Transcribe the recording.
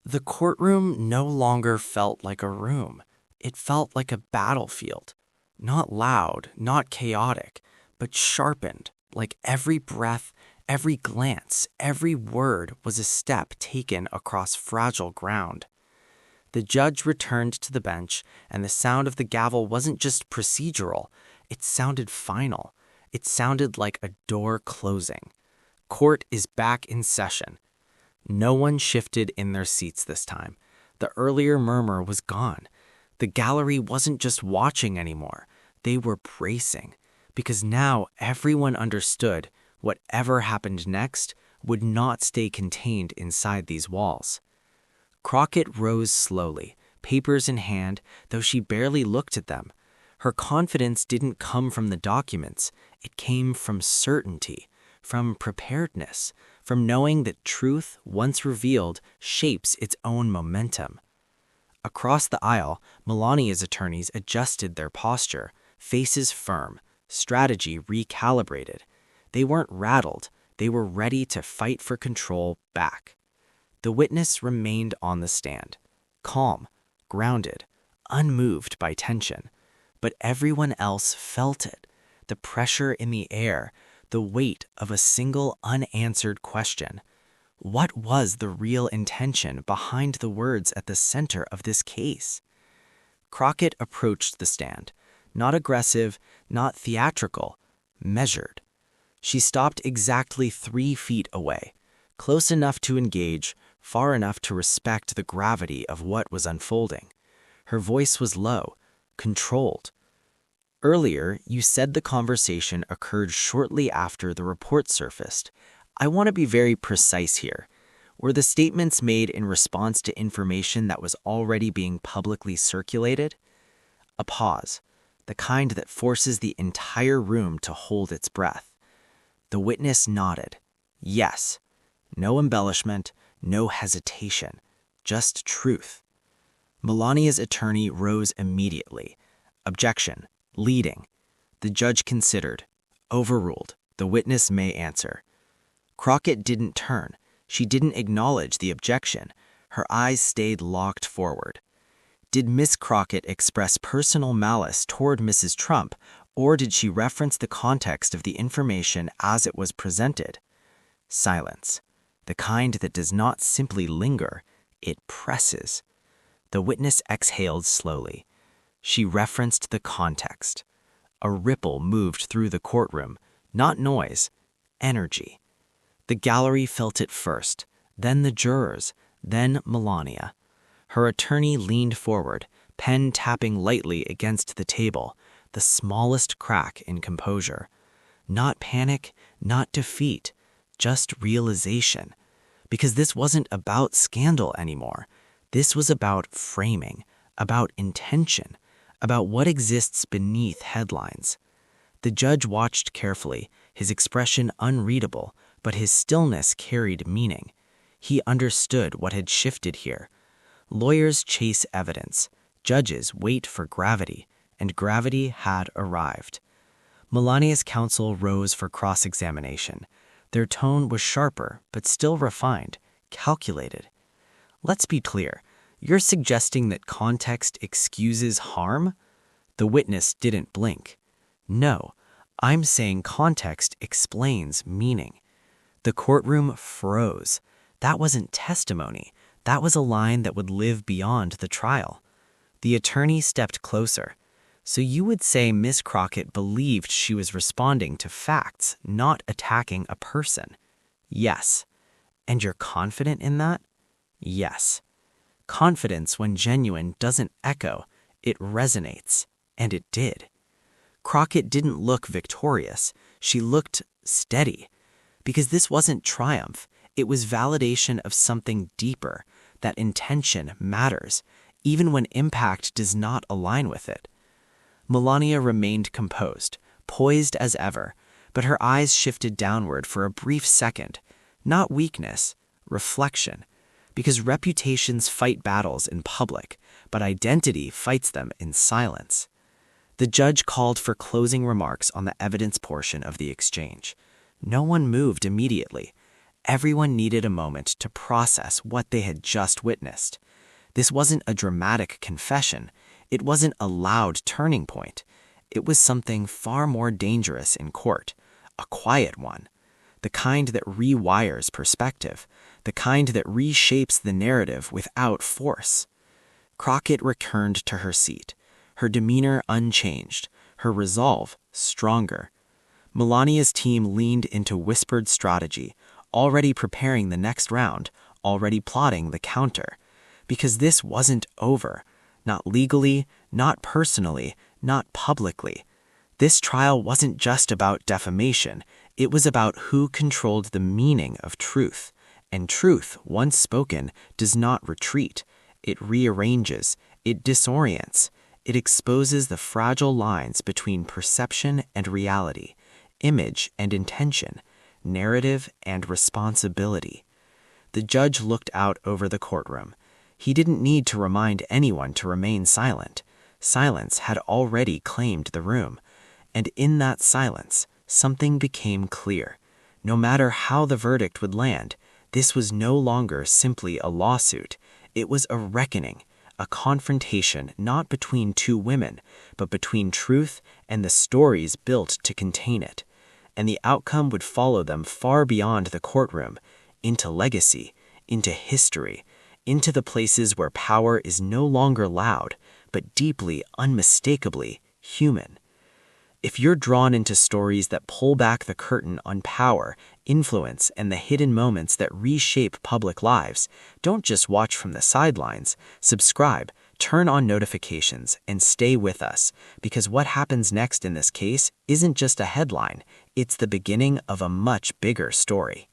The courtroom no longer felt like a room. It felt like a battlefield. Not loud, not chaotic, but sharpened, like every breath, every glance, every word was a step taken across fragile ground. The judge returned to the bench, and the sound of the gavel wasn't just procedural, it sounded final. It sounded like a door closing. Court is back in session. No one shifted in their seats this time. The earlier murmur was gone. The gallery wasn't just watching anymore. They were bracing, because now everyone understood whatever happened next would not stay contained inside these walls. Crockett rose slowly, papers in hand, though she barely looked at them. Her confidence didn't come from the documents. It came from certainty, from preparedness, from knowing that truth, once revealed, shapes its own momentum. Across the aisle, Melania's attorneys adjusted their posture, faces firm, strategy recalibrated. They weren't rattled, they were ready to fight for control back. The witness remained on the stand, calm, grounded, unmoved by tension. But everyone else felt it, the pressure in the air, the weight of a single unanswered question. What was the real intention behind the words at the center of this case? Crockett approached the stand, not aggressive, not theatrical, measured. She stopped exactly 3 feet away, close enough to engage, far enough to respect the gravity of what was unfolding. Her voice was low, controlled. Earlier, you said the conversation occurred shortly after the report surfaced. I want to be very precise here. Were the statements made in response to information that was already being publicly circulated? A pause, the kind that forces the entire room to hold its breath. The witness nodded. Yes. No embellishment, no hesitation, just truth. Melania's attorney rose immediately. Objection. Leading. The judge considered. Overruled. The witness may answer. Crockett didn't turn. She didn't acknowledge the objection. Her eyes stayed locked forward. Did Miss Crockett express personal malice toward Mrs. Trump, or did she reference the context of the information as it was presented? Silence. The kind that does not simply linger, it presses. The witness exhaled slowly. She referenced the context. A ripple moved through the courtroom, not noise, energy. The gallery felt it first, then the jurors, then Melania. Her attorney leaned forward, pen tapping lightly against the table, the smallest crack in composure. Not panic, not defeat, just realization. Because this wasn't about scandal anymore. This was about framing, about intention, about what exists beneath headlines. The judge watched carefully, his expression unreadable, but his stillness carried meaning. He understood what had shifted here. Lawyers chase evidence, judges wait for gravity, and gravity had arrived. Melania's counsel rose for cross-examination. Their tone was sharper, but still refined, calculated. Let's be clear. You're suggesting that context excuses harm? The witness didn't blink. No, I'm saying context explains meaning. The courtroom froze. That wasn't testimony. That was a line that would live beyond the trial. The attorney stepped closer. So you would say Miss Crockett believed she was responding to facts, not attacking a person? Yes. And you're confident in that? Yes. Confidence, when genuine, doesn't echo. It resonates. And it did. Crockett didn't look victorious. She looked steady. Because this wasn't triumph. It was validation of something deeper. That intention matters, even when impact does not align with it. Melania remained composed, poised as ever, but her eyes shifted downward for a brief second. Not weakness, reflection. Because reputations fight battles in public, but identity fights them in silence. The judge called for closing remarks on the evidence portion of the exchange. No one moved immediately. everyone needed a moment to process what they had just witnessed. This wasn't a dramatic confession. It wasn't a loud turning point. It was something far more dangerous in court, a quiet one, the kind that rewires perspective, the kind that reshapes the narrative without force. Crockett returned to her seat, her demeanor unchanged, her resolve stronger. Melania's team leaned into whispered strategy, already preparing the next round, already plotting the counter. Because this wasn't over, not legally, not personally, not publicly. This trial wasn't just about defamation, it was about who controlled the meaning of truth. And truth, once spoken, does not retreat. It rearranges, it disorients, it exposes the fragile lines between perception and reality, image and intention, narrative and responsibility. The judge looked out over the courtroom. He didn't need to remind anyone to remain silent. Silence had already claimed the room. And in that silence, something became clear. No matter how the verdict would land, this was no longer simply a lawsuit. It was a reckoning, a confrontation not between two women, but between truth and the stories built to contain it. And the outcome would follow them far beyond the courtroom, into legacy, into history, into the places where power is no longer loud, but deeply, unmistakably human. If you're drawn into stories that pull back the curtain on power, influence, and the hidden moments that reshape public lives, don't just watch from the sidelines. Subscribe, turn on notifications, and stay with us, because what happens next in this case isn't just a headline, it's the beginning of a much bigger story.